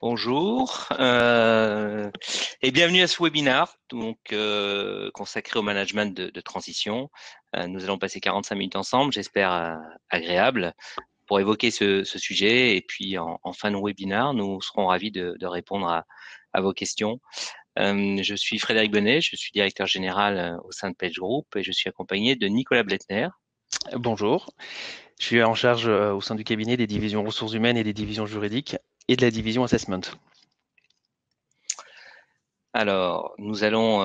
Bonjour et bienvenue à ce webinaire consacré au management de transition. Nous allons passer 45 minutes ensemble, j'espère agréable, pour évoquer ce sujet. Et puis en fin de webinaire, nous serons ravis de répondre à vos questions. Je suis Frédéric Bonnet, je suis directeur général au sein de Page Group et je suis accompagné de Nicolas Bletner. Bonjour, je suis en charge au sein du cabinet des divisions ressources humaines et des divisions juridiques et de la division assessment. Alors, nous allons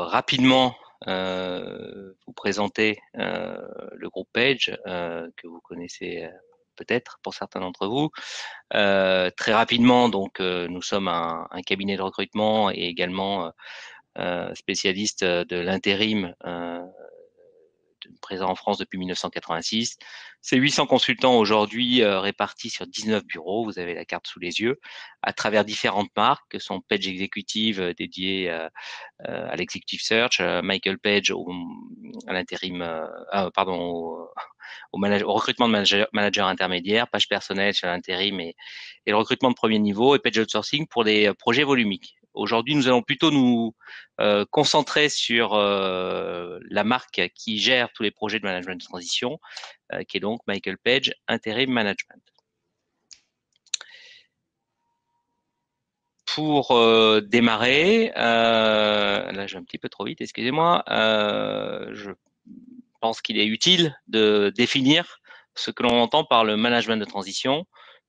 rapidement vous présenter le groupe Page que vous connaissez peut-être pour certains d'entre vous. Très rapidement, donc, nous sommes un cabinet de recrutement et également spécialiste de l'intérim présent en France depuis 1986. C'est 800 consultants aujourd'hui répartis sur 19 bureaux. Vous avez la carte sous les yeux, à travers différentes marques que sont Page Executive dédiées à l'executive search, Michael Page à l'intérim, au recrutement de managers intermédiaires, Page personnel sur l'intérim et le recrutement de premier niveau, et Page outsourcing pour les projets volumiques. Aujourd'hui, nous allons plutôt nous concentrer sur la marque qui gère tous les projets de management de transition, qui est donc Michael Page Interim Management. Pour démarrer, là je vais un petit peu trop vite, excusez-moi, je pense qu'il est utile de définir ce que l'on entend par le management de transition.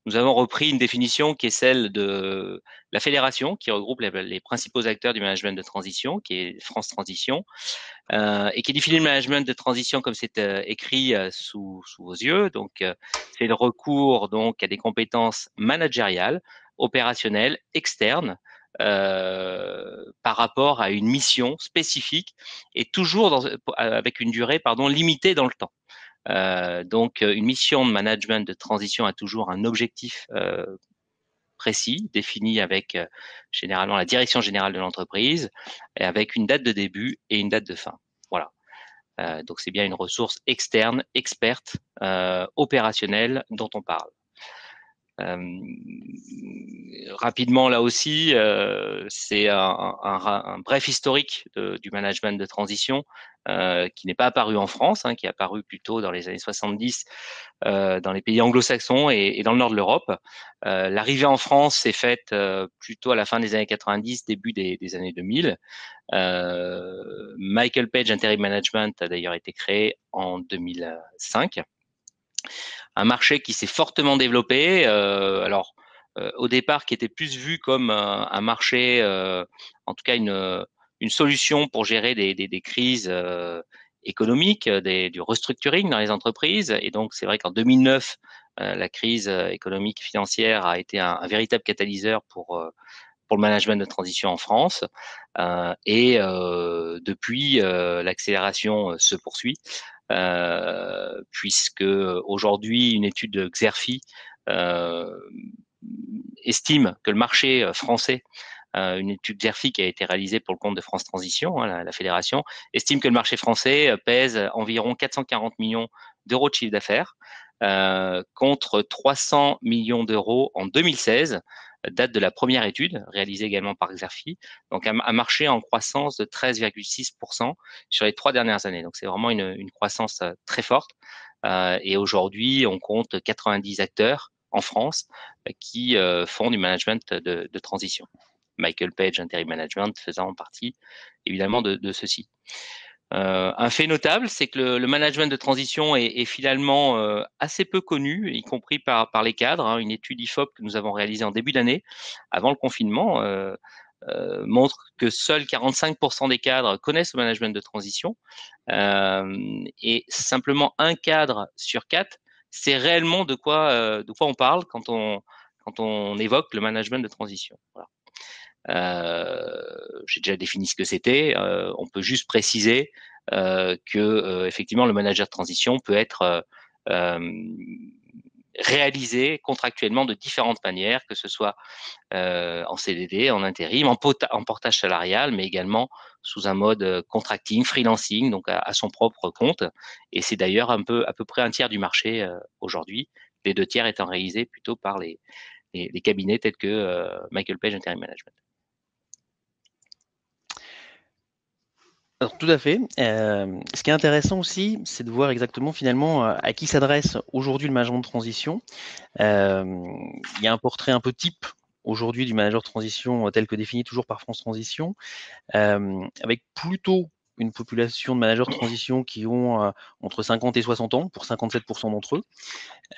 Nous avons repris une définition qui est celle de la fédération, qui regroupe les principaux acteurs du management de transition, qui est France Transition, et qui définit le management de transition comme c'est écrit sous vos yeux. Donc, c'est le recours donc à des compétences managériales, opérationnelles, externes, par rapport à une mission spécifique et toujours avec une durée limitée dans le temps. Donc, une mission de management de transition a toujours un objectif précis, défini avec généralement la direction générale de l'entreprise, et avec une date de début et une date de fin. Voilà. Donc, c'est bien une ressource externe, experte, opérationnelle dont on parle. Rapidement, là aussi, c'est un bref historique du management de transition qui n'est pas apparu en France, qui est apparu plutôt dans les années 70 dans les pays anglo-saxons et dans le nord de l'Europe. L'arrivée en France s'est faite plutôt à la fin des années 90, début des années 2000. Michael Page Interim Management a d'ailleurs été créé en 2005. Un marché qui s'est fortement développé. Alors, au départ, qui était plus vu comme un marché, en tout cas une solution pour gérer des crises économiques, du restructuring dans les entreprises. Et donc, c'est vrai qu'en 2009, la crise économique financière a été un véritable catalyseur pour le management de transition en France. Et depuis, l'accélération se poursuit, puisque aujourd'hui, une étude de Xerfi estime que le marché français, une étude Xerfi qui a été réalisée pour le compte de France Transition, la fédération, estime que le marché français pèse environ 440 millions d'euros de chiffre d'affaires, contre 300 millions d'euros en 2016, date de la première étude réalisée également par Xerfi. Donc un marché en croissance de 13,6% sur les 3 dernières années. Donc c'est vraiment une croissance très forte. Et aujourd'hui, on compte 90 acteurs en France qui font du management de transition. Michael Page Interim Management faisant partie évidemment de ceci. Un fait notable, c'est que le management de transition est finalement assez peu connu, y compris par les cadres. Une étude IFOP que nous avons réalisée en début d'année, avant le confinement, montre que seuls 45% des cadres connaissent le management de transition, et simplement un cadre sur 4 sait réellement de quoi on parle quand on évoque le management de transition. Voilà. J'ai déjà défini ce que c'était. On peut juste préciser que effectivement le manager de transition peut être réalisé contractuellement de différentes manières, que ce soit en CDD, en intérim, en portage salarial, mais également sous un mode contracting, freelancing, donc à son propre compte. Et c'est d'ailleurs à peu près un tiers du marché aujourd'hui, les 2 tiers étant réalisés plutôt par les des cabinets tels que Michael Page Interim Management. Alors, tout à fait. Ce qui est intéressant aussi, c'est de voir exactement finalement à qui s'adresse aujourd'hui le management de transition. Il y a un portrait un peu type aujourd'hui du manager de transition tel que défini toujours par France Transition, avec plutôt une population de managers de transition qui ont entre 50 et 60 ans, pour 57% d'entre eux.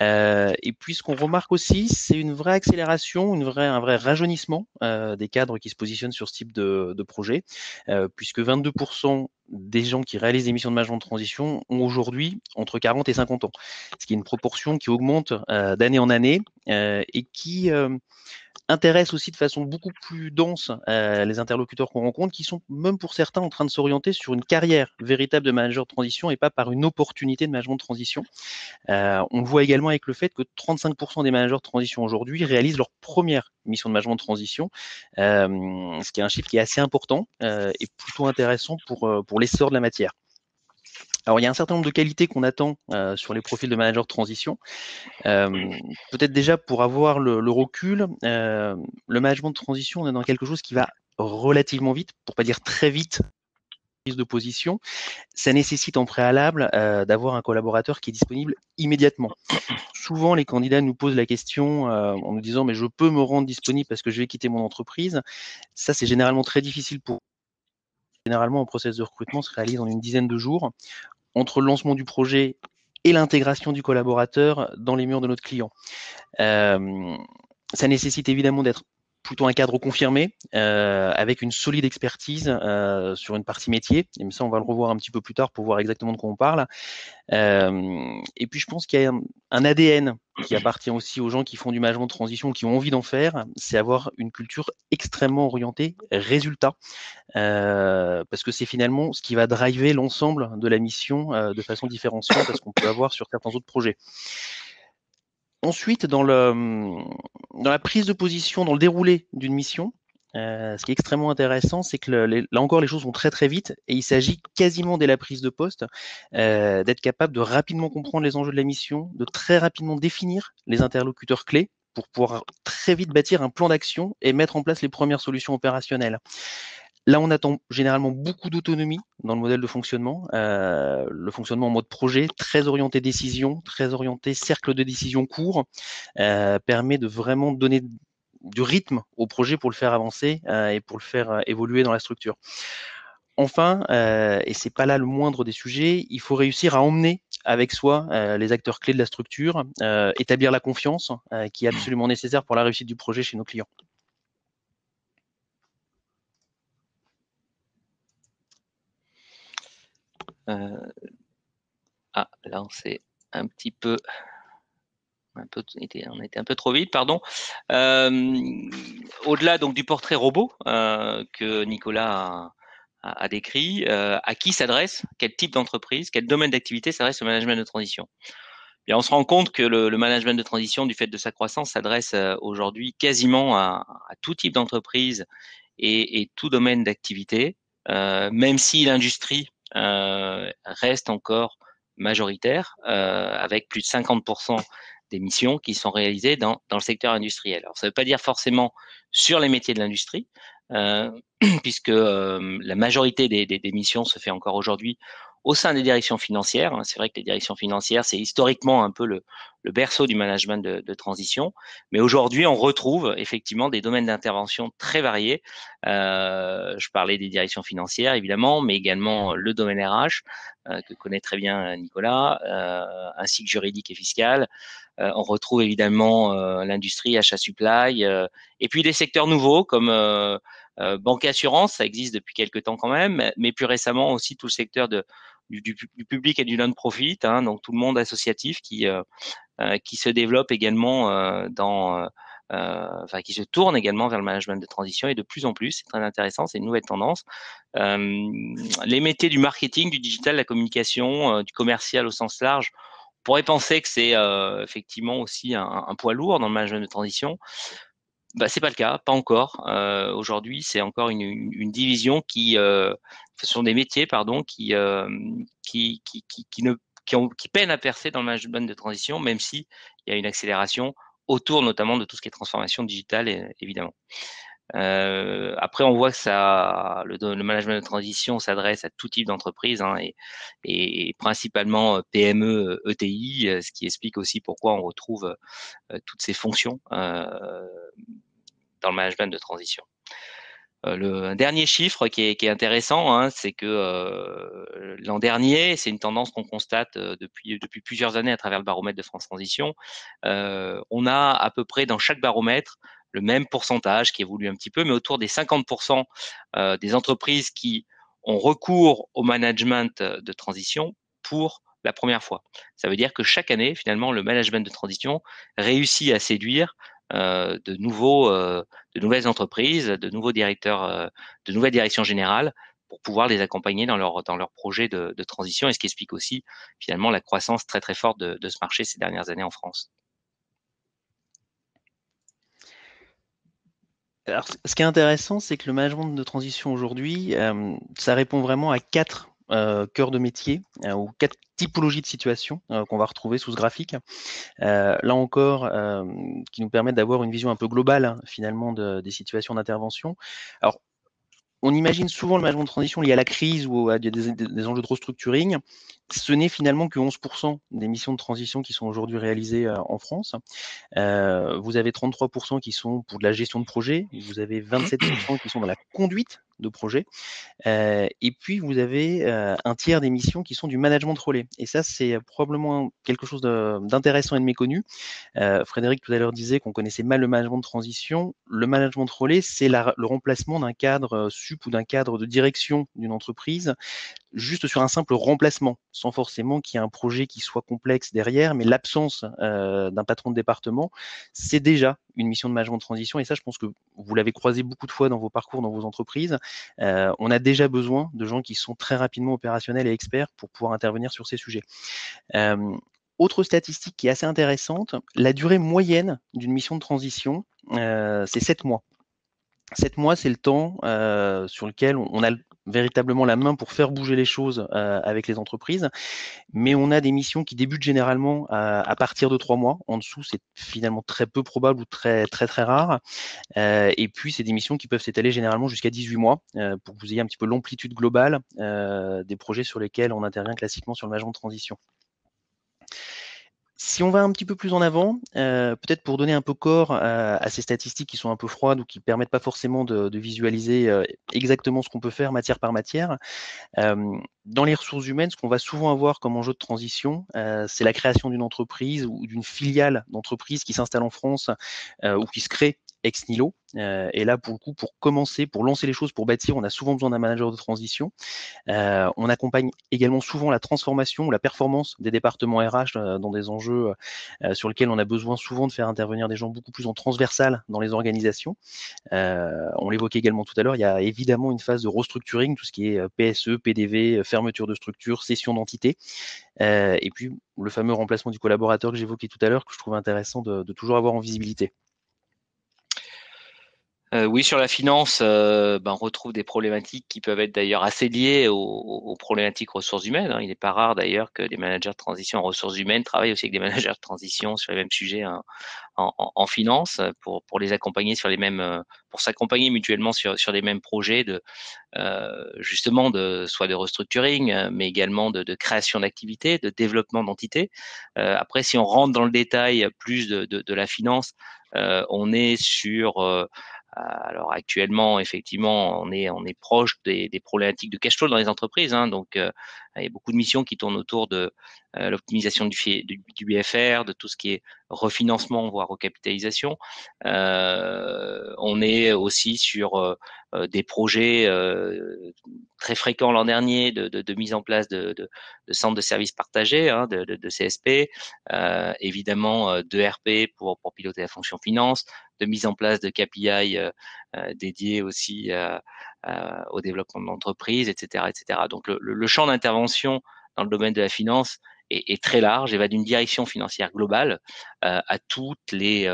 Et puis ce qu'on remarque aussi, c'est une vraie accélération, un vrai rajeunissement des cadres qui se positionnent sur ce type de projet, puisque 22% des gens qui réalisent des missions de management de transition ont aujourd'hui entre 40 et 50 ans, ce qui est une proportion qui augmente d'année en année et qui intéresse aussi de façon beaucoup plus dense les interlocuteurs qu'on rencontre, qui sont même pour certains en train de s'orienter sur une carrière véritable de manager de transition et pas par une opportunité de management de transition. On le voit également avec le fait que 35% des managers de transition aujourd'hui réalisent leur première mission de management de transition, ce qui est un chiffre qui est assez important et plutôt intéressant pour l'essor de la matière. Alors, il y a un certain nombre de qualités qu'on attend sur les profils de managers de transition. Peut-être déjà pour avoir le recul, le management de transition, on est dans quelque chose qui va relativement vite, pour pas dire très vite, prise de position. Ça nécessite en préalable d'avoir un collaborateur qui est disponible immédiatement. Souvent, les candidats nous posent la question en nous disant « mais je peux me rendre disponible parce que je vais quitter mon entreprise ». Ça, c'est généralement très difficile pour. Généralement, un process de recrutement se réalise en une dizaine de jours entre le lancement du projet et l'intégration du collaborateur dans les murs de notre client. Ça nécessite évidemment d'être plutôt un cadre confirmé, avec une solide expertise sur une partie métier. Et ça, on va le revoir un petit peu plus tard pour voir exactement de quoi on parle. Et puis, je pense qu'il y a un ADN qui appartient aussi aux gens qui font du management de transition, qui ont envie d'en faire, c'est avoir une culture extrêmement orientée résultat, parce que c'est finalement ce qui va driver l'ensemble de la mission de façon différenciante à ce qu'on peut avoir sur certains autres projets. Ensuite, dans la prise de position, dans le déroulé d'une mission, ce qui est extrêmement intéressant, c'est que là encore, les choses vont très très vite et il s'agit quasiment dès la prise de poste d'être capable de rapidement comprendre les enjeux de la mission, de très rapidement définir les interlocuteurs clés pour pouvoir très vite bâtir un plan d'action et mettre en place les premières solutions opérationnelles. Là, on attend généralement beaucoup d'autonomie dans le modèle de fonctionnement. Le fonctionnement en mode projet, très orienté décision, très orienté cercle de décision court, permet de vraiment donner du rythme au projet pour le faire avancer et pour le faire évoluer dans la structure. Enfin, et c'est pas là le moindre des sujets, il faut réussir à emmener avec soi les acteurs clés de la structure, établir la confiance qui est absolument nécessaire pour la réussite du projet chez nos clients. Là, on s'est un petit peu, on a été un peu trop vite, pardon. Au-delà donc du portrait robot que Nicolas a décrit, à qui s'adresse, quel type d'entreprise, quel domaine d'activité s'adresse le management de transition? Bien, on se rend compte que le management de transition, du fait de sa croissance, s'adresse aujourd'hui quasiment à tout type d'entreprise et tout domaine d'activité, même si l'industrie reste encore majoritaire, avec plus de 50% des missions qui sont réalisées dans le secteur industriel. Alors, ça ne veut pas dire forcément sur les métiers de l'industrie, puisque la majorité des missions se fait encore aujourd'hui au sein des directions financières. C'est vrai que les directions financières, c'est historiquement un peu le berceau du management de transition. Mais aujourd'hui, on retrouve effectivement des domaines d'intervention très variés. Je parlais des directions financières, évidemment, mais également le domaine RH, que connaît très bien Nicolas, ainsi que juridique et fiscal. On retrouve évidemment l'industrie, achat supply, et puis des secteurs nouveaux comme banque et assurance, ça existe depuis quelques temps quand même, mais plus récemment aussi tout le secteur du public et du non-profit, hein, donc tout le monde associatif qui se développe également qui se tourne également vers le management de transition et de plus en plus, c'est très intéressant, c'est une nouvelle tendance. Les métiers du marketing, du digital, de la communication, du commercial au sens large, on pourrait penser que c'est effectivement aussi un poids lourd dans le management de transition. C'est pas le cas, pas encore. Aujourd'hui, c'est encore une division ce sont des métiers, pardon, qui peinent à percer dans le management de transition, même si il y a une accélération autour notamment de tout ce qui est transformation digitale, évidemment. Après, on voit que le management de transition s'adresse à tout type d'entreprise, hein, et principalement PME, ETI, ce qui explique aussi pourquoi on retrouve toutes ces fonctions dans le management de transition. Le dernier chiffre qui est intéressant, hein, c'est que l'an dernier, c'est une tendance qu'on constate depuis plusieurs années à travers le baromètre de France Transition. On a à peu près dans chaque baromètre le même pourcentage qui évolue un petit peu, mais autour des 50% des entreprises qui ont recours au management de transition pour la première fois. Ça veut dire que chaque année, finalement, le management de transition réussit à séduire de nouvelles entreprises, de nouveaux directeurs, de nouvelles directions générales pour pouvoir les accompagner dans leur projet de transition, et ce qui explique aussi finalement la croissance très très forte de ce marché ces dernières années en France. Alors, ce qui est intéressant, c'est que le management de transition aujourd'hui, ça répond vraiment à 4 cœurs de métier ou 4 typologies de situations qu'on va retrouver sous ce graphique. Là encore, qui nous permettent d'avoir une vision un peu globale, hein, finalement, des situations d'intervention. Alors, on imagine souvent le management de transition lié à la crise ou à des enjeux de restructuring. Ce n'est finalement que 11% des missions de transition qui sont aujourd'hui réalisées en France. Vous avez 33% qui sont pour de la gestion de projet, vous avez 27% qui sont dans la conduite de projet, et puis vous avez un tiers des missions qui sont du management de relais. Et ça, c'est probablement quelque chose d'intéressant et de méconnu. Frédéric tout à l'heure disait qu'on connaissait mal le management de transition. Le management de relais, c'est le remplacement d'un cadre sup ou d'un cadre de direction d'une entreprise juste sur un simple remplacement, sans forcément qu'il y ait un projet qui soit complexe derrière, mais l'absence d'un patron de département, c'est déjà une mission de management de transition. Et ça, je pense que vous l'avez croisé beaucoup de fois dans vos parcours, dans vos entreprises. On a déjà besoin de gens qui sont très rapidement opérationnels et experts pour pouvoir intervenir sur ces sujets. Autre statistique qui est assez intéressante, la durée moyenne d'une mission de transition, c'est 7 mois. 7 mois, c'est le temps sur lequel on a véritablement la main pour faire bouger les choses avec les entreprises, mais on a des missions qui débutent généralement à partir de 3 mois. En dessous, c'est finalement très peu probable ou très très très rare. Et puis, c'est des missions qui peuvent s'étaler généralement jusqu'à 18 mois pour que vous ayez un petit peu l'amplitude globale des projets sur lesquels on intervient classiquement sur le management de transition. Si on va un petit peu plus en avant, peut-être pour donner un peu corps à ces statistiques qui sont un peu froides ou qui permettent pas forcément de visualiser exactement ce qu'on peut faire matière par matière, dans les ressources humaines, ce qu'on va souvent avoir comme enjeu de transition, c'est la création d'une entreprise ou d'une filiale d'entreprise qui s'installe en France ou qui se crée ex nihilo. Et là, pour le coup, pour commencer, pour lancer les choses, pour bâtir, on a souvent besoin d'un manager de transition. On accompagne également souvent la transformation ou la performance des départements RH dans des enjeux sur lesquels on a besoin souvent de faire intervenir des gens beaucoup plus en transversal dans les organisations. On l'évoquait également tout à l'heure, il y a évidemment une phase de restructuring, tout ce qui est PSE, PDV, fermeture de structure, cession d'entité. Et puis le fameux remplacement du collaborateur que j'évoquais tout à l'heure, que je trouve intéressant de toujours avoir en visibilité. Oui, sur la finance, on retrouve des problématiques qui peuvent être d'ailleurs assez liées aux problématiques ressources humaines, hein. Il n'est pas rare d'ailleurs que des managers de transition en ressources humaines travaillent aussi avec des managers de transition sur les mêmes sujets, hein, en finance, pour les accompagner sur les mêmes, pour s'accompagner mutuellement sur les mêmes projets justement soit de restructuring, mais également de création d'activités, de développement d'entités. Après, si on rentre dans le détail plus de la finance, on est sur alors actuellement, effectivement, on est proche des problématiques de cash flow dans les entreprises, hein, donc il y a beaucoup de missions qui tournent autour de l'optimisation du BFR, de tout ce qui est refinancement voire recapitalisation. On est aussi sur des projets très fréquents l'an dernier de mise en place de centres de services partagés, hein, de CSP, évidemment d'ERP pour piloter la fonction finance, de mise en place de KPI dédiés aussi au développement de l'entreprise, etc., etc. Donc le champ d'intervention dans le domaine de la finance est très large et va d'une direction financière globale à tous les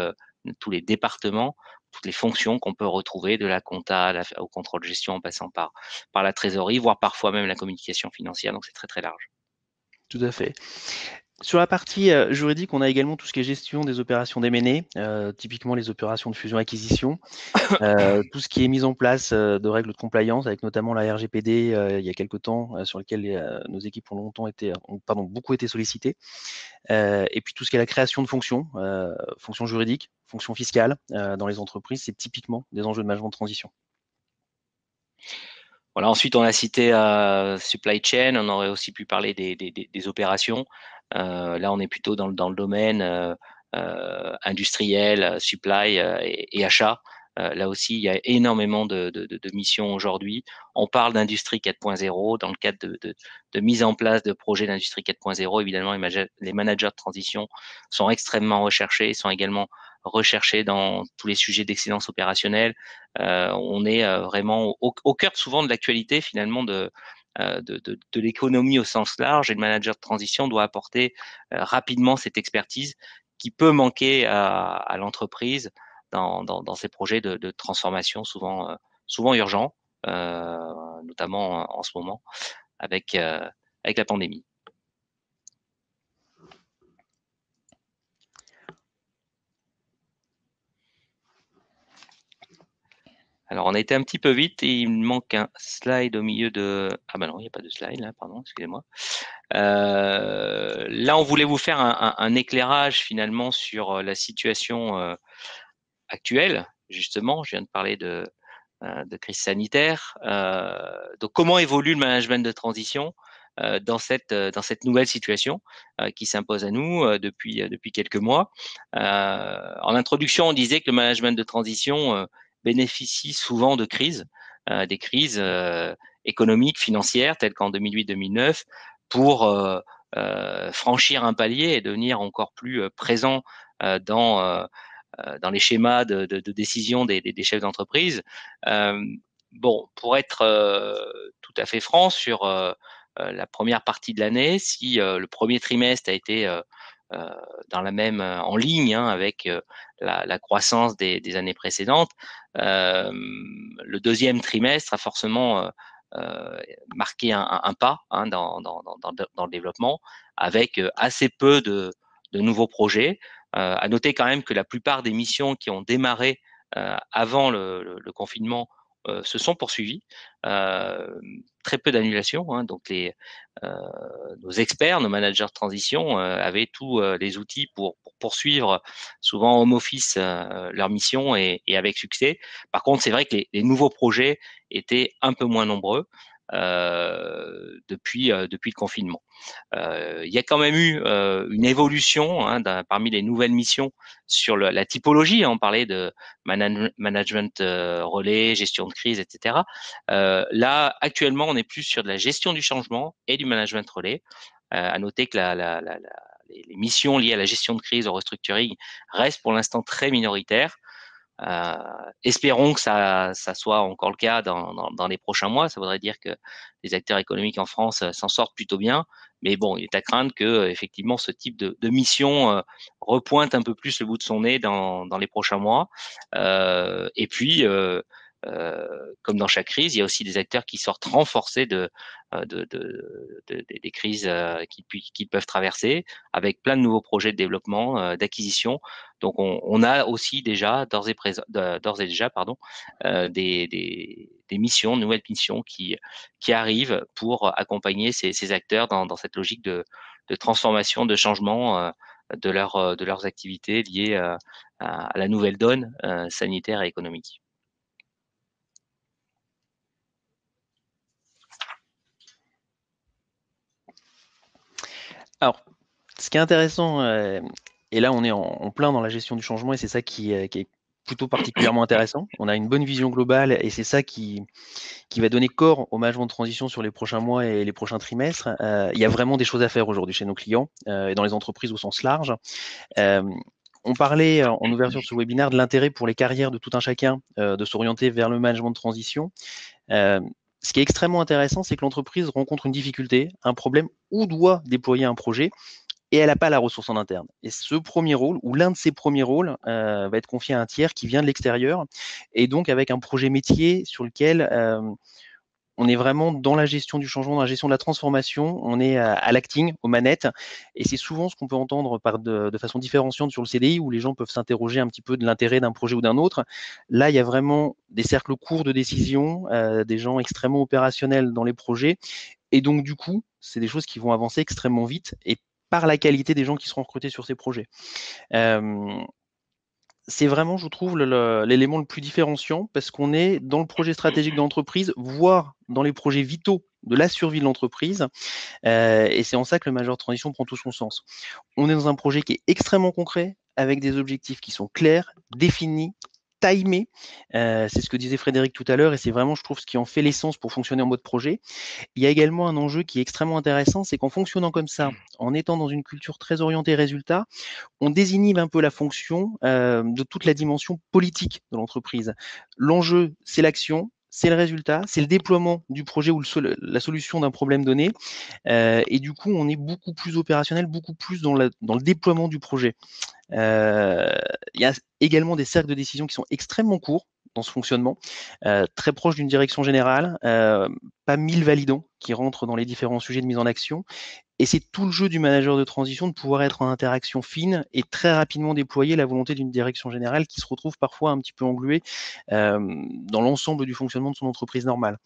départements, toutes les fonctions qu'on peut retrouver de la compta au contrôle de gestion en passant par la trésorerie, voire parfois même la communication financière. Donc c'est très très large. Tout à fait. Sur la partie juridique, on a également tout ce qui est gestion des opérations d'M&A, typiquement les opérations de fusion-acquisition, tout ce qui est mise en place de règles de compliance, avec notamment la RGPD il y a quelques temps, sur lequel nos équipes ont beaucoup été sollicitées. Et puis tout ce qui est la création de fonctions, fonctions juridiques, fonctions fiscales dans les entreprises, c'est typiquement des enjeux de management de transition. Voilà, ensuite, on a cité supply chain, on aurait aussi pu parler des opérations. Là, on est plutôt dans le domaine industriel, supply et achat. Là aussi, il y a énormément de missions aujourd'hui. On parle d'industrie 4.0 dans le cadre de mise en place de projets d'industrie 4.0. Évidemment, les managers de transition sont extrêmement recherchés, sont également recherchés dans tous les sujets d'excellence opérationnelle. On est vraiment au cœur souvent de l'actualité finalement de l'économie au sens large, et le manager de transition doit apporter rapidement cette expertise qui peut manquer à l'entreprise dans ces projets de transformation souvent urgents, notamment en ce moment avec la pandémie. Alors, on a été un petit peu vite et il me manque un slide au milieu de... Ah ben non, il n'y a pas de slide là, pardon, excusez-moi. Là, on voulait vous faire un éclairage finalement sur la situation actuelle. Justement, je viens de parler de crise sanitaire. Donc, comment évolue le management de transition dans cette nouvelle situation qui s'impose à nous depuis quelques mois. En introduction, on disait que le management de transition bénéficie souvent de crises, des crises économiques, financières, telles qu'en 2008-2009, pour franchir un palier et devenir encore plus présent dans les schémas de décision des chefs d'entreprise. Bon, pour être tout à fait franc sur la première partie de l'année, si le premier trimestre a été dans la même en ligne avec la croissance des années précédentes, le deuxième trimestre a forcément marqué un pas dans le développement, avec assez peu de nouveaux projets. À noter quand même que la plupart des missions qui ont démarré avant le confinement se sont poursuivies. Très peu d'annulations. Donc nos experts, nos managers de transition avaient tous les outils pour poursuivre, souvent en home office, leur mission et avec succès. Par contre, c'est vrai que les nouveaux projets étaient un peu moins nombreux depuis le confinement. Il y a quand même eu une évolution parmi les nouvelles missions sur la typologie. On parlait de management relais, gestion de crise, etc. Là, actuellement, on est plus sur de la gestion du changement et du management relais. À noter que les missions liées à la gestion de crise, au restructuring, restent pour l'instant très minoritaires. Espérons que ça soit encore le cas dans les prochains mois. Ça voudrait dire que les acteurs économiques en France s'en sortent plutôt bien. Mais bon, il est à craindre que effectivement ce type de mission repointe un peu plus le bout de son nez dans les prochains mois. Et puis, comme dans chaque crise, il y a aussi des acteurs qui sortent renforcés des crises qu'ils peuvent traverser, avec plein de nouveaux projets de développement, d'acquisition. Donc, on a aussi déjà, d'ores et déjà, des missions, de nouvelles missions qui arrivent pour accompagner ces acteurs dans cette logique de transformation, de changement de leurs activités liées à la nouvelle donne sanitaire et économique. Alors, ce qui est intéressant, et là on est en plein dans la gestion du changement, et c'est ça qui est plutôt particulièrement intéressant. On a une bonne vision globale, et c'est ça qui va donner corps au management de transition sur les prochains mois et les prochains trimestres. Il y a vraiment des choses à faire aujourd'hui chez nos clients et dans les entreprises au sens large. On parlait en ouverture de ce webinaire de l'intérêt pour les carrières de tout un chacun de s'orienter vers le management de transition. Ce qui est extrêmement intéressant, c'est que l'entreprise rencontre une difficulté, un problème, ou doit déployer un projet, et elle n'a pas la ressource en interne. Et ce premier rôle, ou l'un de ces premiers rôles, va être confié à un tiers qui vient de l'extérieur, et donc avec un projet métier sur lequel on est vraiment dans la gestion du changement, dans la gestion de la transformation, on est à l'acting, aux manettes, et c'est souvent ce qu'on peut entendre de façon différenciante sur le CDI, où les gens peuvent s'interroger un petit peu de l'intérêt d'un projet ou d'un autre. Là, il y a vraiment des cercles courts de décision, des gens extrêmement opérationnels dans les projets, et donc du coup, c'est des choses qui vont avancer extrêmement vite, et par la qualité des gens qui seront recrutés sur ces projets. Euh, c'est vraiment, je trouve, l'élément le plus différenciant parce qu'on est dans le projet stratégique de l'entreprise, voire dans les projets vitaux de la survie de l'entreprise. Et c'est en ça que le manager de transition prend tout son sens. On est dans un projet qui est extrêmement concret, avec des objectifs qui sont clairs, définis, timés. C'est ce que disait Frédéric tout à l'heure, et c'est vraiment, je trouve, ce qui en fait l'essence pour fonctionner en mode projet. Il y a également un enjeu qui est extrêmement intéressant, c'est qu'en fonctionnant comme ça, en étant dans une culture très orientée résultat, on désinhibe un peu la fonction de toute la dimension politique de l'entreprise. L'enjeu, c'est l'action, c'est le résultat, c'est le déploiement du projet ou la solution d'un problème donné. Et du coup, on est beaucoup plus opérationnel, beaucoup plus dans le déploiement du projet. Il y a également des cercles de décision qui sont extrêmement courts dans ce fonctionnement, très proche d'une direction générale, pas 1000 validants qui rentrent dans les différents sujets de mise en action. Et c'est tout le jeu du manager de transition de pouvoir être en interaction fine et très rapidement déployer la volonté d'une direction générale qui se retrouve parfois un petit peu engluée dans l'ensemble du fonctionnement de son entreprise normale.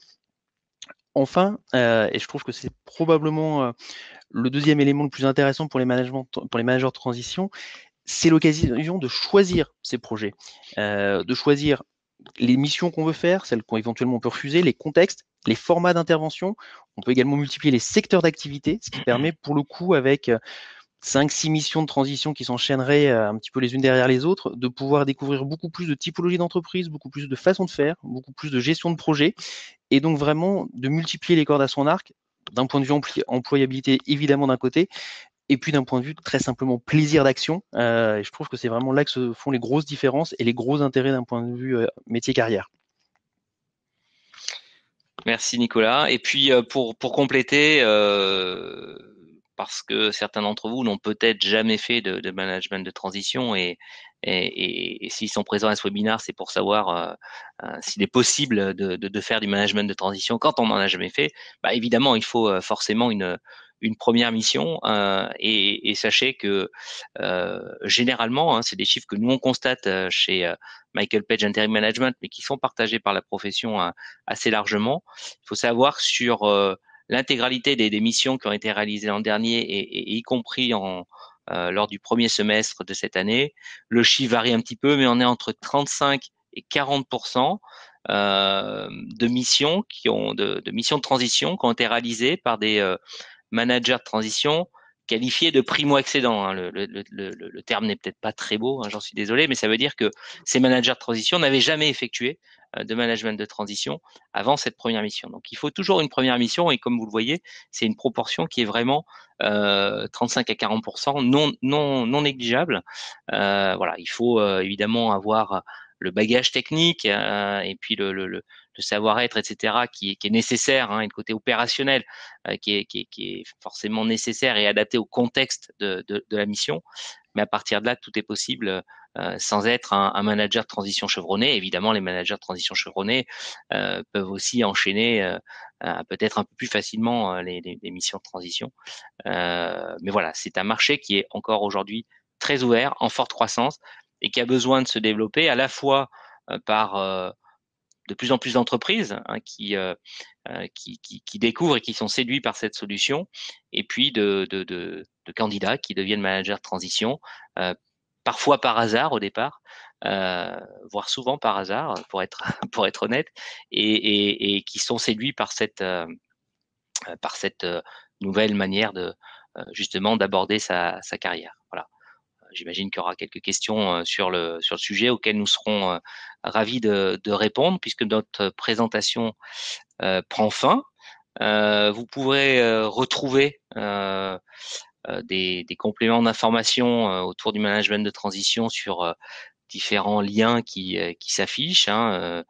Enfin, et je trouve que c'est probablement le deuxième élément le plus intéressant pour les managers de transition, c'est l'occasion de choisir ces projets, de choisir les missions qu'on veut faire, celles qu'on éventuellement on peut refuser, les contextes, les formats d'intervention. On peut également multiplier les secteurs d'activité, ce qui permet pour le coup, avec 5-6 missions de transition qui s'enchaîneraient un petit peu les unes derrière les autres, de pouvoir découvrir beaucoup plus de typologies d'entreprise, beaucoup plus de façons de faire, beaucoup plus de gestion de projet, et donc vraiment de multiplier les cordes à son arc, d'un point de vue employabilité évidemment d'un côté, et puis d'un point de vue très simplement plaisir d'action. Et je trouve que c'est vraiment là que se font les grosses différences et les gros intérêts d'un point de vue métier-carrière. Merci Nicolas. Et puis pour compléter, parce que certains d'entre vous n'ont peut-être jamais fait de management de transition et s'ils sont présents à ce webinaire, c'est pour savoir s'il est possible de faire du management de transition quand on n'en a jamais fait. Bah, évidemment, il faut forcément une première mission et sachez que généralement, hein, c'est des chiffres que nous on constate chez Michael Page Interim Management, mais qui sont partagés par la profession assez largement. Il faut savoir sur l'intégralité des missions qui ont été réalisées l'an dernier et y compris lors du premier semestre de cette année. Le chiffre varie un petit peu, mais on est entre 35 et 40% de missions de missions de transition qui ont été réalisées par des managers de transition qualifiés de primo-accédants. Hein. Le terme n'est peut-être pas très beau, hein, j'en suis désolé, mais ça veut dire que ces managers de transition n'avaient jamais effectué de management de transition avant cette première mission. Donc il faut toujours une première mission et comme vous le voyez, c'est une proportion qui est vraiment 35 à 40% non négligeable. Voilà, il faut évidemment avoir le bagage technique et puis le savoir-être, etc., qui est nécessaire, hein, et le côté opérationnel qui est forcément nécessaire et adapté au contexte de la mission. Mais à partir de là, tout est possible sans être un manager de transition chevronné. Évidemment, les managers de transition chevronnés peuvent aussi enchaîner peut-être un peu plus facilement les missions de transition. Mais voilà, c'est un marché qui est encore aujourd'hui très ouvert, en forte croissance et qui a besoin de se développer à la fois par de plus en plus d'entreprises hein, qui découvrent et qui sont séduits par cette solution, et puis de candidats qui deviennent managers de transition, parfois par hasard au départ, voire souvent par hasard, pour être honnête, et qui sont séduits par cette nouvelle manière de justement d'aborder sa carrière. Voilà. J'imagine qu'il y aura quelques questions sur le sujet auxquelles nous serons ravis de répondre puisque notre présentation prend fin. Vous pourrez retrouver des compléments d'information autour du management de transition sur différents liens qui s'affichent, hein,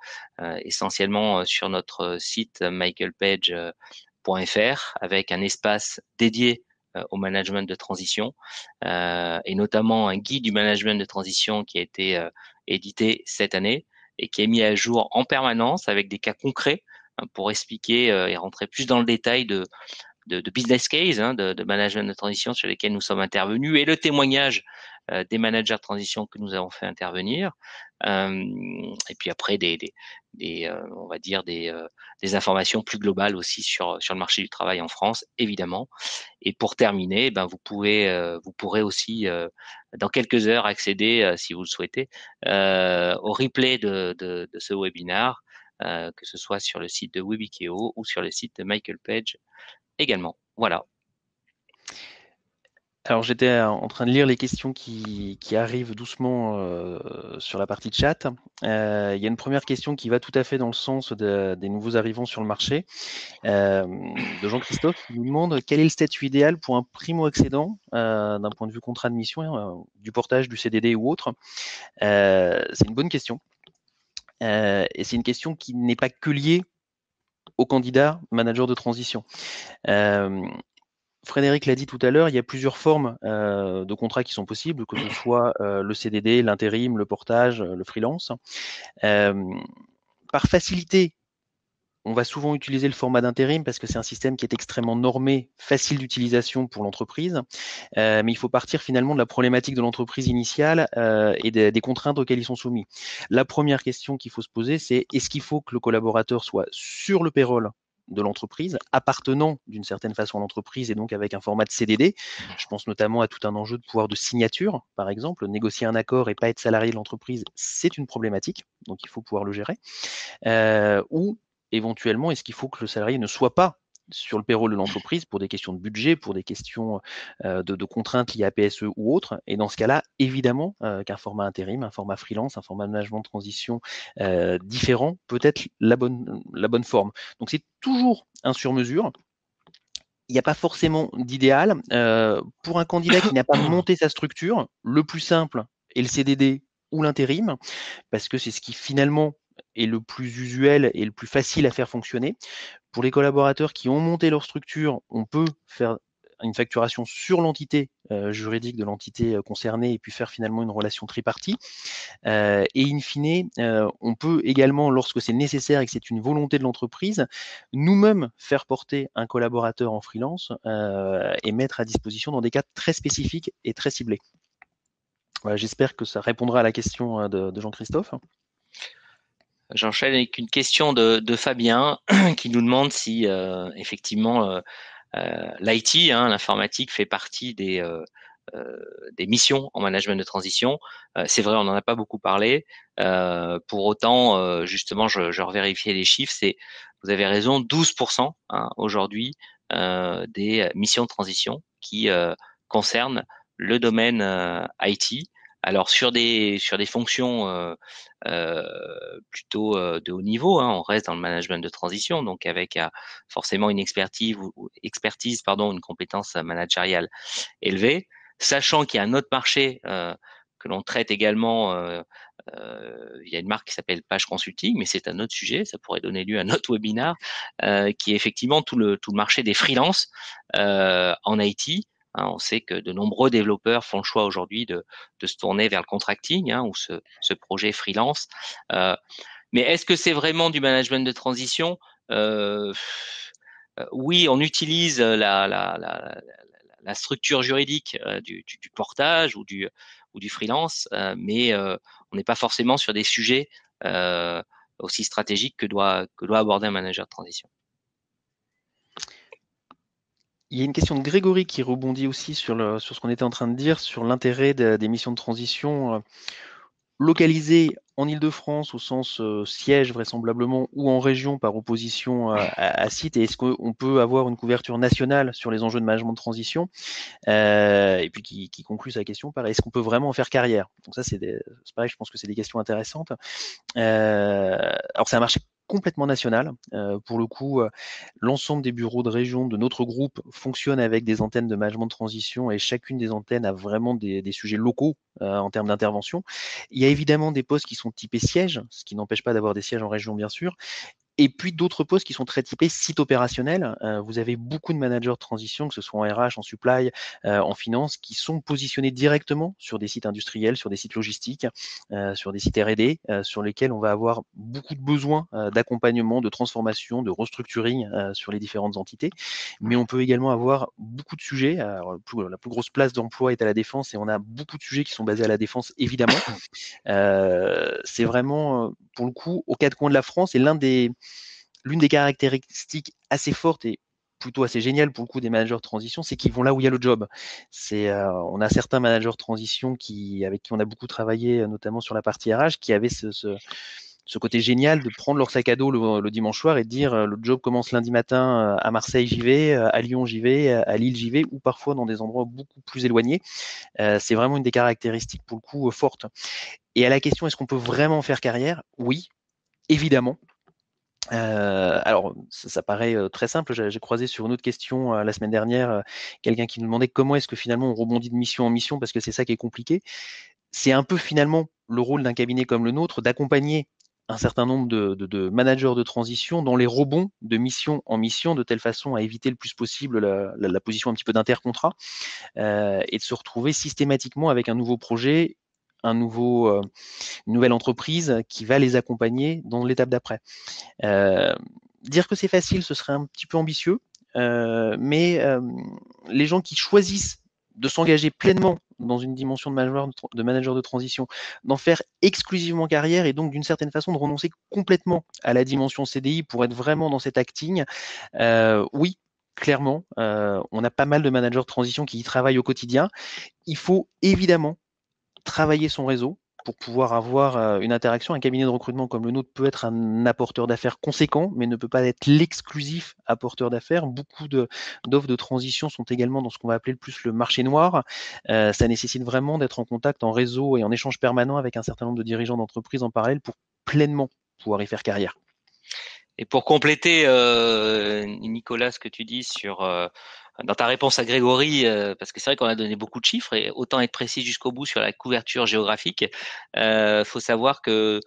essentiellement sur notre site michaelpage.fr avec un espace dédié au management de transition et notamment un guide du management de transition qui a été édité cette année et qui est mis à jour en permanence avec des cas concrets pour expliquer et rentrer plus dans le détail de business case, de management de transition sur lesquels nous sommes intervenus et le témoignage des managers de transition que nous avons fait intervenir. Et puis après, on va dire des informations plus globales aussi sur le marché du travail en France, évidemment. Et pour terminer, ben, vous pourrez aussi, dans quelques heures, accéder, si vous le souhaitez, au replay de ce webinaire, que ce soit sur le site de Webikeo ou sur le site de Michael Page également. Voilà. Alors j'étais en train de lire les questions qui arrivent doucement sur la partie chat. Il y a une première question qui va tout à fait dans le sens des nouveaux arrivants sur le marché, de Jean-Christophe, qui nous demande quel est le statut idéal pour un primo-accédant d'un point de vue contrat de mission, du portage, du CDD ou autre. C'est une bonne question. Et c'est une question qui n'est pas que liée au candidat manager de transition. Frédéric l'a dit tout à l'heure, il y a plusieurs formes de contrats qui sont possibles, que ce soit le CDD, l'intérim, le portage, le freelance. Par facilité, on va souvent utiliser le format d'intérim parce que c'est un système qui est extrêmement normé, facile d'utilisation pour l'entreprise. Mais il faut partir finalement de la problématique de l'entreprise initiale et des contraintes auxquelles ils sont soumis. La première question qu'il faut se poser, c'est est-ce qu'il faut que le collaborateur soit sur le payroll de l'entreprise, appartenant d'une certaine façon à l'entreprise et donc avec un format de CDD. Je pense notamment à tout un enjeu de pouvoir de signature, par exemple. Négocier un accord et pas être salarié de l'entreprise, c'est une problématique, donc il faut pouvoir le gérer. Ou éventuellement, est-ce qu'il faut que le salarié ne soit pas sur le payroll de l'entreprise pour des questions de budget, pour des questions de contraintes liées à PSE ou autres. Et dans ce cas-là, évidemment qu'un format intérim, un format freelance, un format de management de transition différent peut être la bonne forme. Donc c'est toujours un sur-mesure. Il n'y a pas forcément d'idéal. Pour un candidat qui n'a pas monté sa structure, le plus simple est le CDD ou l'intérim, parce que c'est ce qui finalement est le plus usuel et le plus facile à faire fonctionner. Pour les collaborateurs qui ont monté leur structure, on peut faire une facturation sur l'entité juridique de l'entité concernée et puis faire finalement une relation tripartie. Et in fine, on peut également, lorsque c'est nécessaire et que c'est une volonté de l'entreprise, nous-mêmes faire porter un collaborateur en freelance et mettre à disposition dans des cas très spécifiques et très ciblés. Voilà, j'espère que ça répondra à la question de Jean-Christophe. J'enchaîne avec une question de Fabien qui nous demande si effectivement l'IT, l'informatique, fait partie des missions en management de transition. C'est vrai, on n'en a pas beaucoup parlé. Pour autant, justement, je revérifiais les chiffres. Vous avez raison, 12% aujourd'hui des missions de transition qui concernent le domaine IT. Alors sur des fonctions plutôt de haut niveau, on reste dans le management de transition, donc avec forcément une expertise une compétence managériale élevée, sachant qu'il y a un autre marché que l'on traite également via une marque qui s'appelle Page Consulting, mais c'est un autre sujet, ça pourrait donner lieu à un autre webinaire, qui est effectivement tout le marché des freelances en IT. On sait que de nombreux développeurs font le choix aujourd'hui de se tourner vers le contracting ou ce projet freelance. Mais est-ce que c'est vraiment du management de transition? Oui, on utilise la structure juridique du portage ou du freelance, mais on n'est pas forcément sur des sujets aussi stratégiques que doit aborder un manager de transition. Il y a une question de Grégory qui rebondit aussi sur ce qu'on était en train de dire, sur l'intérêt des missions de transition localisées en Île-de-France au sens siège vraisemblablement ou en région par opposition à site. Et est-ce qu'on peut avoir une couverture nationale sur les enjeux de management de transition et puis qui conclut sa question par est-ce qu'on peut vraiment en faire carrière? Donc ça, c'est pareil, je pense que c'est des questions intéressantes. Alors c'est un marché complètement national. Pour le coup, l'ensemble des bureaux de région de notre groupe fonctionnent avec des antennes de management de transition et chacune des antennes a vraiment des sujets locaux en termes d'intervention. Il y a évidemment des postes qui sont typés sièges, ce qui n'empêche pas d'avoir des sièges en région, bien sûr. Et puis d'autres postes qui sont très typés site opérationnel. Vous avez beaucoup de managers de transition, que ce soit en RH, en supply, en finance, qui sont positionnés directement sur des sites industriels, sur des sites logistiques, sur des sites R&D, sur lesquels on va avoir beaucoup de besoins d'accompagnement, de transformation, de restructuring sur les différentes entités. Mais on peut également avoir beaucoup de sujets. Alors, la plus grosse place d'emploi est à la défense et on a beaucoup de sujets qui sont basés à la défense, évidemment. C'est vraiment, pour le coup, aux quatre coins de la France, et l'une des caractéristiques assez fortes et plutôt assez géniales pour le coup des managers de transition, c'est qu'ils vont là où il y a le job. On a certains managers de transition avec qui on a beaucoup travaillé, notamment sur la partie RH, qui avaient ce côté génial de prendre leur sac à dos le dimanche soir et de dire le job commence lundi matin, à Marseille j'y vais, à Lyon j'y vais, à Lille j'y vais, ou parfois dans des endroits beaucoup plus éloignés. C'est vraiment une des caractéristiques pour le coup fortes. Et à la question, est-ce qu'on peut vraiment faire carrière? Oui, évidemment. Alors, ça paraît très simple. J'ai croisé sur une autre question la semaine dernière quelqu'un qui nous demandait comment est-ce que finalement on rebondit de mission en mission, parce que c'est ça qui est compliqué. C'est un peu finalement le rôle d'un cabinet comme le nôtre d'accompagner un certain nombre de managers de transition dans les rebonds de mission en mission, de telle façon à éviter le plus possible la position un petit peu d'intercontrat, et de se retrouver systématiquement avec un nouveau projet, une nouvelle entreprise qui va les accompagner dans l'étape d'après. Dire que c'est facile, ce serait un petit peu ambitieux, mais les gens qui choisissent de s'engager pleinement dans une dimension de manager de transition, d'en faire exclusivement carrière et donc d'une certaine façon de renoncer complètement à la dimension CDI pour être vraiment dans cet acting, oui, clairement, on a pas mal de managers de transition qui y travaillent au quotidien. Il faut évidemment travailler son réseau pour pouvoir avoir une interaction. Un cabinet de recrutement comme le nôtre peut être un apporteur d'affaires conséquent, mais ne peut pas être l'exclusif apporteur d'affaires. Beaucoup d'offres de transition sont également dans ce qu'on va appeler le plus le marché noir. Ça nécessite vraiment d'être en contact, en réseau et en échange permanent avec un certain nombre de dirigeants d'entreprise en parallèle pour pleinement pouvoir y faire carrière. Et pour compléter, Nicolas, ce que tu dis dans ta réponse à Grégory, parce que c'est vrai qu'on a donné beaucoup de chiffres et autant être précis jusqu'au bout sur la couverture géographique, faut savoir que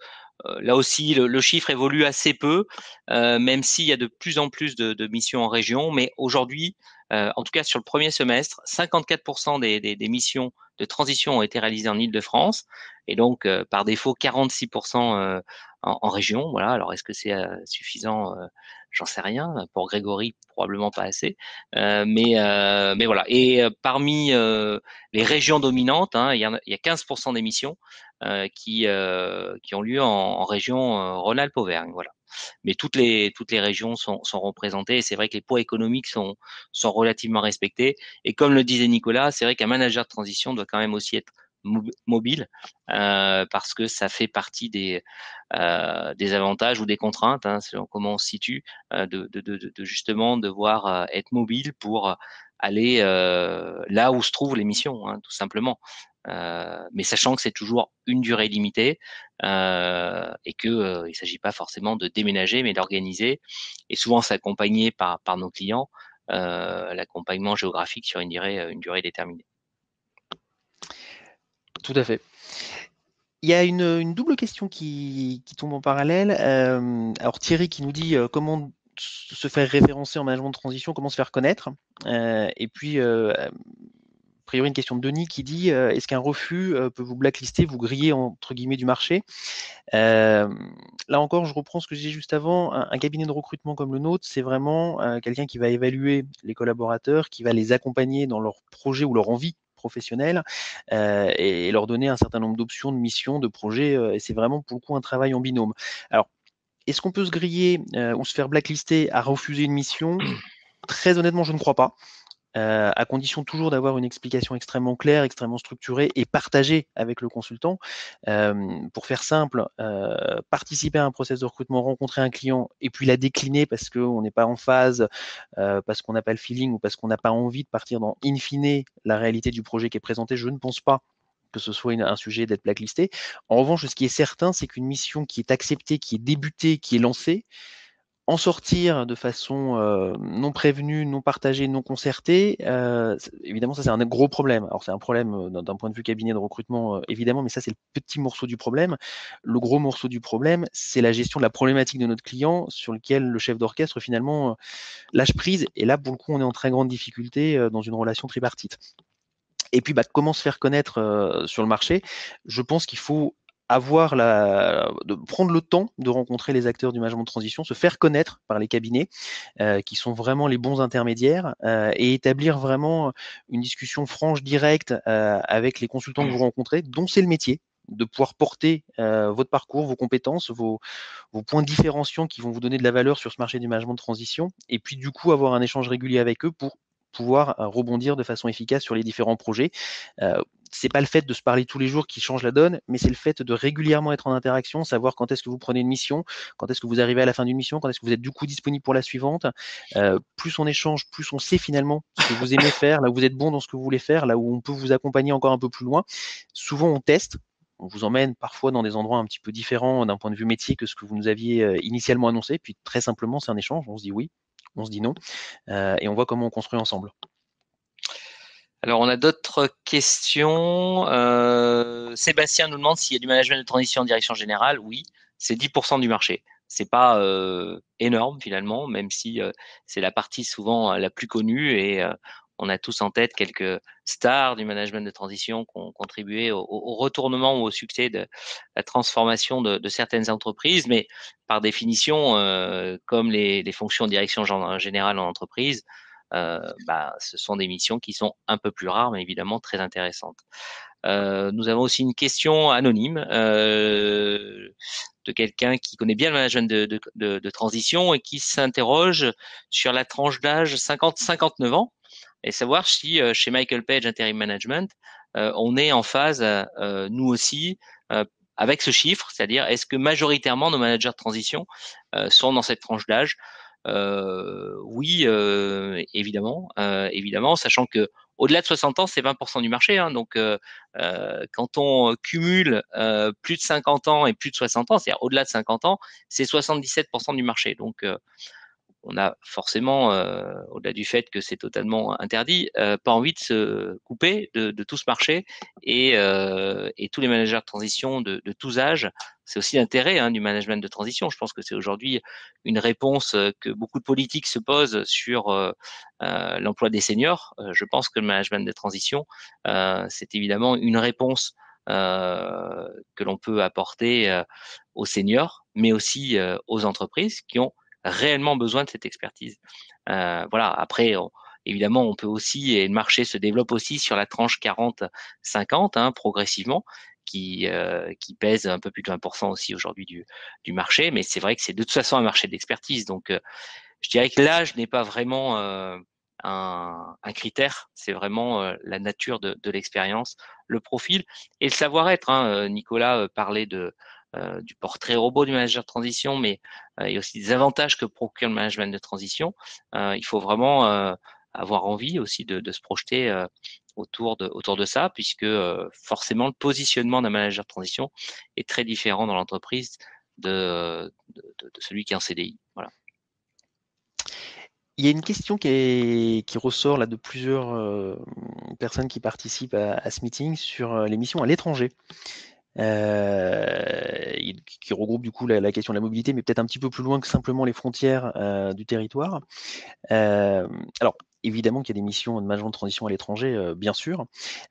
là aussi le chiffre évolue assez peu, même s'il y a de plus en plus de missions en région. Mais aujourd'hui, en tout cas sur le premier semestre, 54% des missions de transition ont été réalisées en Île-de-France et donc par défaut 46% en région. Voilà. Alors, est-ce que c'est suffisant? J'en sais rien. Pour Grégory, probablement pas assez. Mais voilà. Et parmi les régions dominantes, hein, il y a 15% d'émissions qui ont lieu en région Rhône-Alpes-Auvergne. Voilà. Mais toutes les régions sont représentées et c'est vrai que les poids économiques sont relativement respectés. Et comme le disait Nicolas, c'est vrai qu'un manager de transition doit quand même aussi être mobile parce que ça fait partie des avantages ou des contraintes, hein, selon comment on se situe, de justement devoir être mobile pour aller là où se trouvent les missions, hein, tout simplement. Mais sachant que c'est toujours une durée limitée et que il ne s'agit pas forcément de déménager, mais d'organiser. Et souvent, c'est accompagné par nos clients, l'accompagnement géographique sur une durée déterminée. Tout à fait. Il y a une double question qui tombe en parallèle. Alors Thierry qui nous dit comment se faire référencer en management de transition, comment se faire connaître. Et puis, a priori, une question de Denis qui dit est-ce qu'un refus peut vous blacklister, vous griller entre guillemets du marché? Là encore, je reprends ce que j'ai dit juste avant. Un cabinet de recrutement comme le nôtre, c'est vraiment quelqu'un qui va évaluer les collaborateurs, qui va les accompagner dans leur projet ou leur envie professionnelle et leur donner un certain nombre d'options, de missions, de projets. Et c'est vraiment pour le coup un travail en binôme. Alors, est-ce qu'on peut se griller ou se faire blacklister à refuser une mission? Très honnêtement, je ne crois pas. À condition toujours d'avoir une explication extrêmement claire, extrêmement structurée et partagée avec le consultant. Pour faire simple, participer à un process de recrutement, rencontrer un client et puis la décliner parce qu'on n'est pas en phase, parce qu'on n'a pas le feeling ou parce qu'on n'a pas envie de partir dans, in fine, la réalité du projet qui est présenté, je ne pense pas que ce soit un sujet d'être blacklisté. En revanche, ce qui est certain, c'est qu'une mission qui est acceptée, qui est débutée, qui est lancée, En sortir de façon non prévenue, non partagée, non concertée, évidemment, ça c'est un gros problème. Alors c'est un problème d'un point de vue cabinet de recrutement, évidemment, mais ça c'est le petit morceau du problème. Le gros morceau du problème, c'est la gestion de la problématique de notre client sur lequel le chef d'orchestre finalement lâche prise. Et là, pour le coup, on est en très grande difficulté dans une relation tripartite. Et puis, comment se faire connaître sur le marché? Je pense qu'il faut de prendre le temps de rencontrer les acteurs du management de transition, se faire connaître par les cabinets qui sont vraiment les bons intermédiaires et établir vraiment une discussion franche, directe avec les consultants que vous rencontrez, dont c'est le métier de pouvoir porter votre parcours, vos compétences, vos points différenciants qui vont vous donner de la valeur sur ce marché du management de transition, et puis du coup avoir un échange régulier avec eux pour pouvoir rebondir de façon efficace sur les différents projets. C'est pas le fait de se parler tous les jours qui change la donne, mais c'est le fait de régulièrement être en interaction, savoir quand est-ce que vous prenez une mission, quand est-ce que vous arrivez à la fin d'une mission, quand est-ce que vous êtes du coup disponible pour la suivante. Plus on échange, plus on sait finalement ce que vous aimez faire, là où vous êtes bon dans ce que vous voulez faire, là où on peut vous accompagner encore un peu plus loin. Souvent on teste, on vous emmène parfois dans des endroits un petit peu différents d'un point de vue métier que ce que vous nous aviez initialement annoncé, puis très simplement c'est un échange, on se dit oui, on se dit non, et on voit comment on construit ensemble. Alors, on a d'autres questions. Sébastien nous demande s'il y a du management de transition en direction générale. Oui, c'est 10% du marché. C'est pas énorme finalement, même si c'est la partie souvent la plus connue et on a tous en tête quelques stars du management de transition qui ont contribué au retournement ou au succès de la transformation de certaines entreprises. Mais par définition, comme les fonctions de direction générale en entreprise, ce sont des missions qui sont un peu plus rares, mais évidemment très intéressantes. Nous avons aussi une question anonyme de quelqu'un qui connaît bien le management de transition et qui s'interroge sur la tranche d'âge 50-59 ans et savoir si chez Michael Page Interim Management, on est en phase, nous aussi, avec ce chiffre, c'est-à-dire est-ce que majoritairement nos managers de transition sont dans cette tranche d'âge. Oui, évidemment, sachant que au-delà de 60 ans, c'est 20% du marché. Hein, donc, quand on cumule plus de 50 ans et plus de 60 ans, c'est-à-dire au-delà de 50 ans, c'est 77% du marché. Donc, on a forcément, au-delà du fait que c'est totalement interdit, pas envie de se couper de tout ce marché et tous les managers de transition de tous âges. C'est aussi l'intérêt du management de transition. Je pense que c'est aujourd'hui une réponse que beaucoup de politiques se posent sur l'emploi des seniors. Je pense que le management de transition, c'est évidemment une réponse que l'on peut apporter aux seniors, mais aussi aux entreprises qui ont réellement besoin de cette expertise. Voilà. Après, évidemment, on peut aussi, et le marché se développe aussi sur la tranche 40-50, progressivement, qui pèse un peu plus de 20% aussi aujourd'hui du marché. Mais c'est vrai que c'est de toute façon un marché d'expertise. Donc, je dirais que l'âge n'est pas vraiment un critère. C'est vraiment la nature de l'expérience, le profil et le savoir-être. Nicolas parlait du portrait robot du manager de transition, mais il y a aussi des avantages que procure le management de transition. Il faut vraiment avoir envie aussi de se projeter autour de ça, puisque forcément le positionnement d'un manager de transition est très différent dans l'entreprise de celui qui est en CDI. Voilà. Il y a une question qui ressort là de plusieurs personnes qui participent à ce meeting sur les missions à l'étranger. Qui regroupe du coup la question de la mobilité, mais peut-être un petit peu plus loin que simplement les frontières du territoire. Alors, évidemment qu'il y a des missions de management de transition à l'étranger, bien sûr.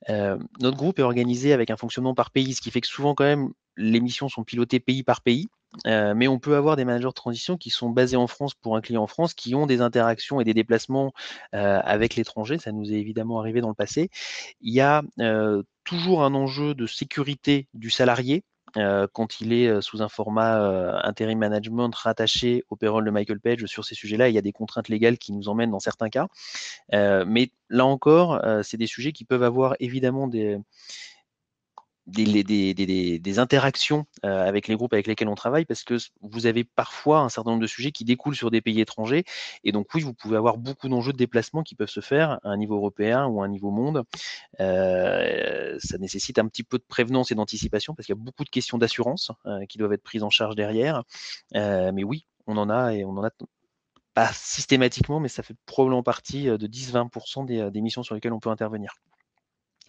Notre groupe est organisé avec un fonctionnement par pays, ce qui fait que souvent quand même les missions sont pilotées pays par pays. Mais on peut avoir des managers de transition qui sont basés en France pour un client en France, qui ont des interactions et des déplacements avec l'étranger. Ça nous est évidemment arrivé dans le passé. Il y a toujours un enjeu de sécurité du salarié quand il est sous un format intérim management rattaché au payroll de Michael Page. Sur ces sujets-là, il y a des contraintes légales qui nous emmènent dans certains cas. Mais là encore, c'est des sujets qui peuvent avoir évidemment des interactions avec les groupes avec lesquels on travaille, parce que vous avez parfois un certain nombre de sujets qui découlent sur des pays étrangers. Et donc oui, vous pouvez avoir beaucoup d'enjeux de déplacement qui peuvent se faire à un niveau européen ou à un niveau monde. Ça nécessite un petit peu de prévenance et d'anticipation, parce qu'il y a beaucoup de questions d'assurance qui doivent être prises en charge derrière. Mais oui, on en a, et on en a pas systématiquement, mais ça fait probablement partie de 10-20% des missions sur lesquelles on peut intervenir.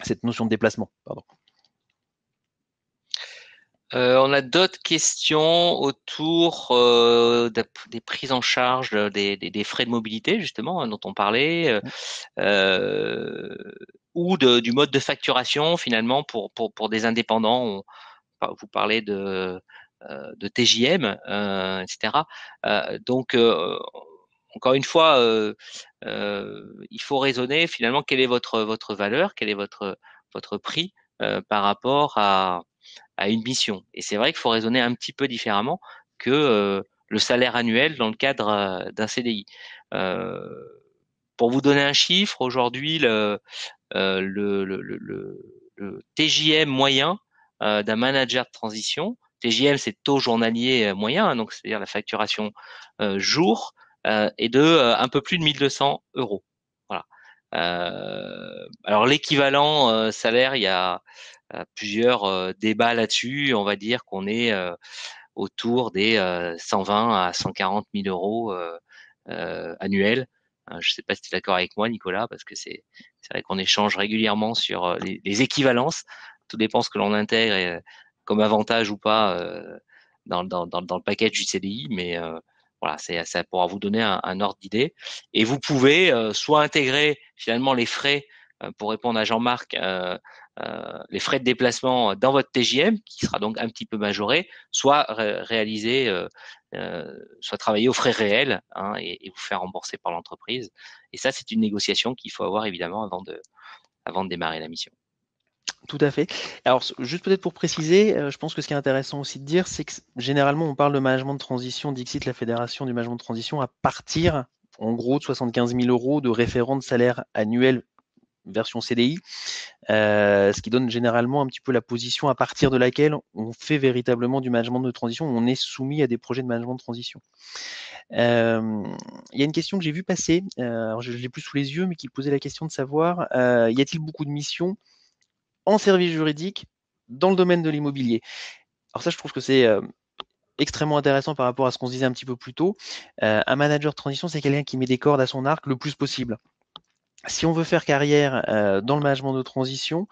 Cette notion de déplacement, pardon. On a d'autres questions autour des prises en charge des frais de mobilité, justement, dont on parlait, ou du mode de facturation, finalement, pour des indépendants. Vous parlez de TJM, etc. Donc, encore une fois, il faut raisonner finalement quelle est votre valeur, quel est votre prix par rapport à une mission. Et c'est vrai qu'il faut raisonner un petit peu différemment que le salaire annuel dans le cadre d'un CDI. Euh, pour vous donner un chiffre, aujourd'hui, le TJM moyen d'un manager de transition, TJM c'est taux journalier moyen, hein, donc c'est-à-dire la facturation jour, est de un peu plus de 1200 euros. Voilà. Alors l'équivalent salaire, il y a plusieurs débats là-dessus. On va dire qu'on est autour des 120 à 140 000 euros annuels. Je ne sais pas si tu es d'accord avec moi, Nicolas, parce que c'est vrai qu'on échange régulièrement sur les équivalences. Tout dépend ce que l'on intègre comme avantage ou pas dans le package du CDI, mais voilà, ça pourra vous donner un ordre d'idée. Et vous pouvez soit intégrer finalement les frais, pour répondre à Jean-Marc, les frais de déplacement dans votre TJM, qui sera donc un petit peu majoré, soit réaliser, soit travailler aux frais réels, hein, et vous faire rembourser par l'entreprise. Et ça, c'est une négociation qu'il faut avoir évidemment avant de démarrer la mission. Tout à fait. Alors, juste peut-être pour préciser, je pense que ce qui est intéressant aussi de dire, c'est que généralement, on parle de management de transition, Dixit, la fédération du management de transition, à partir, en gros, de 75 000 euros de référent de salaire annuel version CDI, ce qui donne généralement un petit peu la position à partir de laquelle on fait véritablement du management de transition, on est soumis à des projets de management de transition. Il y a une question que j'ai vu passer, alors je ne l'ai plus sous les yeux, mais qui posait la question de savoir, y a-t-il beaucoup de missions en service juridique dans le domaine de l'immobilier? Alors ça, je trouve que c'est extrêmement intéressant par rapport à ce qu'on se disait un petit peu plus tôt. Un manager de transition, c'est quelqu'un qui met des cordes à son arc le plus possible. Si on veut faire carrière dans le management de transition,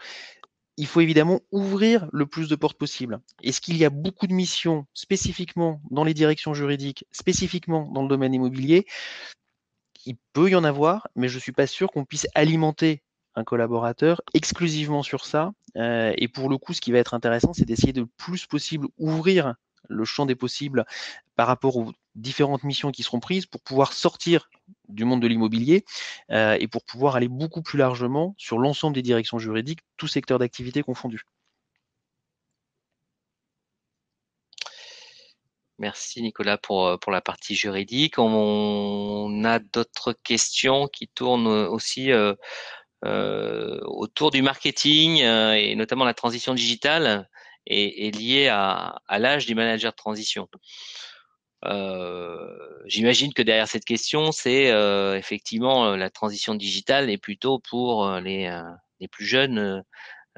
il faut évidemment ouvrir le plus de portes possible. Est-ce qu'il y a beaucoup de missions spécifiquement dans les directions juridiques, spécifiquement dans le domaine immobilier? Il peut y en avoir, mais je ne suis pas sûr qu'on puisse alimenter un collaborateur exclusivement sur ça. Et pour le coup, ce qui va être intéressant, c'est d'essayer de le plus possible ouvrir le champ des possibles par rapport aux différentes missions qui seront prises pour pouvoir sortir du monde de l'immobilier et pour pouvoir aller beaucoup plus largement sur l'ensemble des directions juridiques, tout secteur d'activité confondu. Merci Nicolas pour la partie juridique. On a d'autres questions qui tournent aussi autour du marketing et notamment la transition digitale est liée à l'âge du manager de transition. J'imagine que derrière cette question, c'est effectivement la transition digitale est plutôt pour les plus jeunes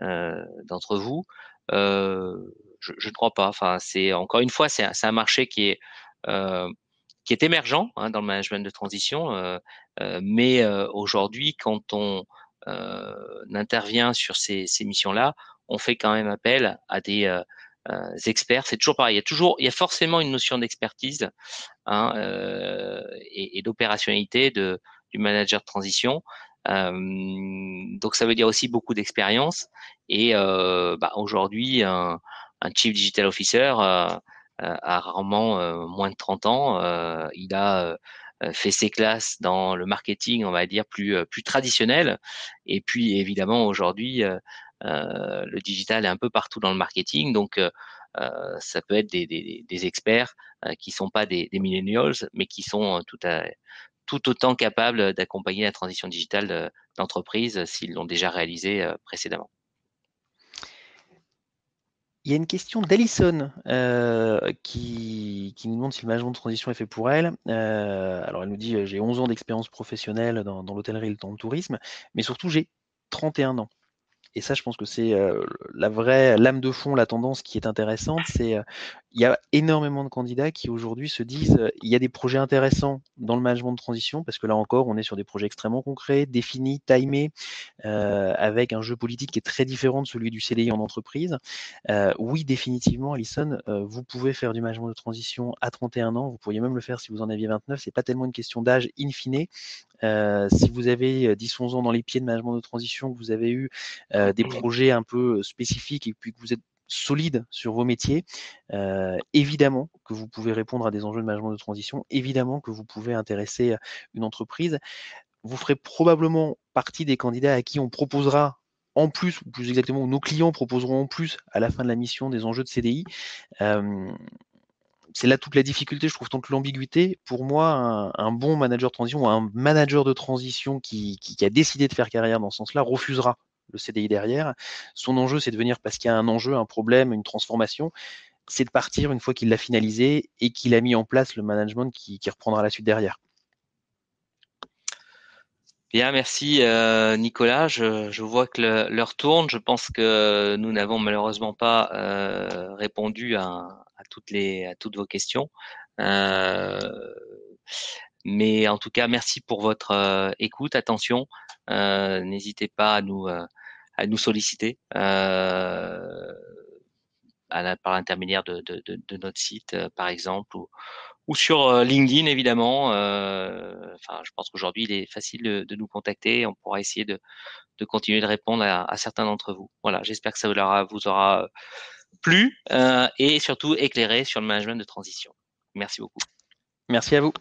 d'entre vous. Euh, je ne crois pas. Enfin, c'est encore une fois, c'est un marché euh, qui est émergent, hein, dans le management de transition, mais aujourd'hui, quand on intervient sur ces missions-là, on fait quand même appel à des experts. C'est toujours pareil. Il y a forcément une notion d'expertise, hein, et d'opérationnalité du manager de transition. Donc ça veut dire aussi beaucoup d'expérience. Et aujourd'hui, un Chief Digital Officer a rarement moins de 30 ans. Il a fait ses classes dans le marketing, on va dire, plus traditionnel. Et puis évidemment, aujourd'hui, le digital est un peu partout dans le marketing. Donc ça peut être des experts qui sont pas des millennials, mais qui sont tout autant capables d'accompagner la transition digitale d'entreprise s'ils l'ont déjà réalisé précédemment. Il y a une question d'Alison qui nous demande si le management de transition est fait pour elle. Alors elle nous dit j'ai 11 ans d'expérience professionnelle dans l'hôtellerie et dans le tourisme, mais surtout j'ai 31 ans. Et ça, je pense que c'est la vraie lame de fond, la tendance qui est intéressante. C'est il y a énormément de candidats qui aujourd'hui se disent il y a des projets intéressants dans le management de transition, parce que là encore, on est sur des projets extrêmement concrets, définis, timés, avec un jeu politique qui est très différent de celui du CDI en entreprise. Oui, définitivement, Alison, vous pouvez faire du management de transition à 31 ans, vous pourriez même le faire si vous en aviez 29, c'est pas tellement une question d'âge in fine. Si vous avez 10-11 ans dans les pieds de management de transition, que vous avez eu des projets un peu spécifiques et puis que vous êtes solide sur vos métiers, évidemment que vous pouvez répondre à des enjeux de management de transition, évidemment que vous pouvez intéresser une entreprise. Vous ferez probablement partie des candidats à qui on proposera en plus, ou plus exactement, nos clients proposeront en plus à la fin de la mission des enjeux de CDI. C'est là toute la difficulté, je trouve, toute l'ambiguïté. Pour moi, un bon manager de transition ou un manager de transition qui a décidé de faire carrière dans ce sens-là refusera le CDI derrière. Son enjeu, c'est de venir parce qu'il y a un enjeu, un problème, une transformation. C'est de partir une fois qu'il l'a finalisé et qu'il a mis en place le management qui reprendra la suite derrière. Bien, merci Nicolas. Je vois que l'heure tourne. Je pense que nous n'avons malheureusement pas répondu à toutes vos questions. Euh, mais en tout cas, merci pour votre écoute, attention. N'hésitez pas à nous solliciter par l'intermédiaire de notre site, par exemple, ou sur LinkedIn, évidemment. Enfin, je pense qu'aujourd'hui, il est facile de nous contacter. On pourra essayer de continuer de répondre à certains d'entre vous. Voilà, j'espère que ça vous aura plu et surtout éclairé sur le management de transition. Merci beaucoup. Merci à vous.